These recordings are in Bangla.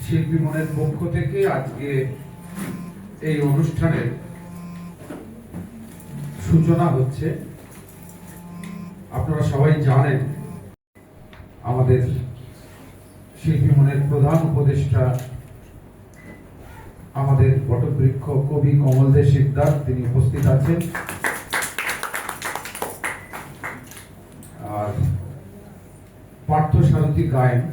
শিল্পী মনের পক্ষ থেকে আজকে এই অনুষ্ঠানের সূচনা হচ্ছে। আপনারা সবাই জানেন আমাদের শিল্পী মনের প্রধান উপদেষ্টা আমাদের বটবৃক্ষ কবি কমল দে শিকদার, তিনি উপস্থিত আছেন। আর পার্থসারথী গায়েন,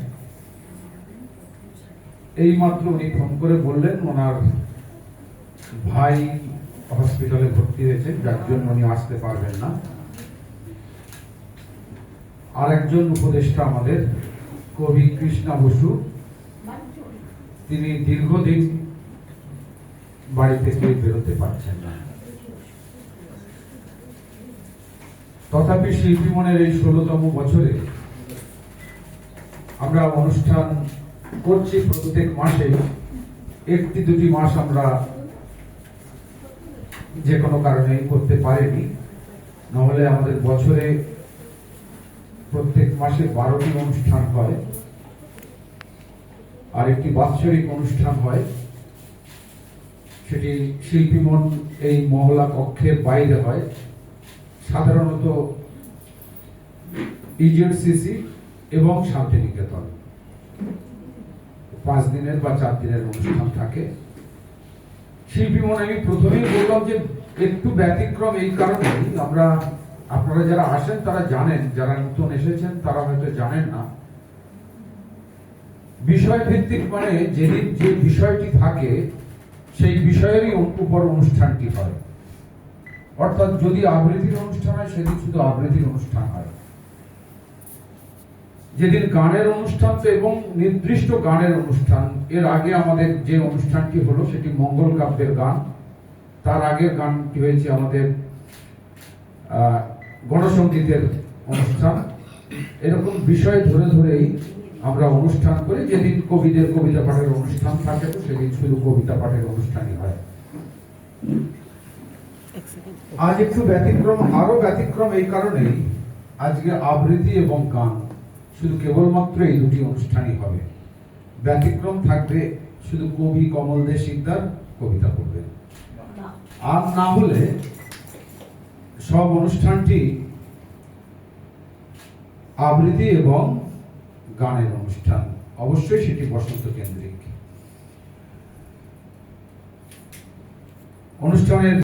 এইমাত্র উনি ফোন করে বললেন ওনার ভাই হসপিটালে ভর্তি হয়েছেন, যার জন্য উনি আসতে পারবেন না। আর একজন উপদেষ্টা আমাদের কবি কৃষ্ণা বসু, তিনি দীর্ঘদিন বাড়ি থেকে বেরোতে পারছেন না। তথাপি শিল্পী মনের এই 16তম বছরে আমরা অনুষ্ঠান করছি। প্রত্যেক মাসে একটি দুটি মাস আমরা যে কোনো কারণে করতে পারিনি, নহলে আমাদের বছরে প্রত্যেক মাসে 12টি অনুষ্ঠান হয়, আর একটি বাৎসরিক অনুষ্ঠান হয়। সেটি শিল্পী মন এই মহলা কক্ষের বাইরে হয়, সাধারণত ইজেডসিসি এবং শান্তিনিকেতন। 5 দিনের বা 4 দিনের অনুষ্ঠান থাকে। শিল্পী মন, আমি প্রথমেই বললাম যে একটু ব্যতিক্রম এই কারণেই, আপনারা যারা আসেন তারা জানেন, যারা নতুন এসেছেন তারা হয়তো জানেন না। বিষয় ভিত্তিক মানে যেদিন যে বিষয়টি থাকে সেই বিষয়েরই উপর অনুষ্ঠানটি হয়। অর্থাৎ যদি আবৃত্তির অনুষ্ঠান হয় সেদিন শুধু আবৃত্তির অনুষ্ঠান হয়। যেদিন গানের অনুষ্ঠান তো এবং নির্দিষ্ট গানের অনুষ্ঠান, এর আগে আমাদের যে অনুষ্ঠানটি হলো সেটি মঙ্গল কাব্যের গান, তার আগের গানটি হয়েছে আমাদের গণসঙ্গীতের অনুষ্ঠান। এরকম বিষয় ধরে ধরেই আমরা অনুষ্ঠান করি। যেদিন কবিদের কবিতা পাঠের অনুষ্ঠান থাকে তো সেদিন শুধু কবিতা পাঠের অনুষ্ঠানই হয়। আজ একটু ব্যতিক্রম, আরো ব্যতিক্রম এই কারণেই আজকে আবৃত্তি এবং গান শুধু কেবলমাত্র এই দুটি অনুষ্ঠানই হবে। ব্যতিক্রম থাকবে শুধু কবি কমল দে শিকদার কবিতা পড়বেন, আর না হলে সব অনুষ্ঠানটি আবৃত্তি এবং গানের অনুষ্ঠান। অবশ্যই সেটি বসন্ত কেন্দ্রিক অনুষ্ঠানের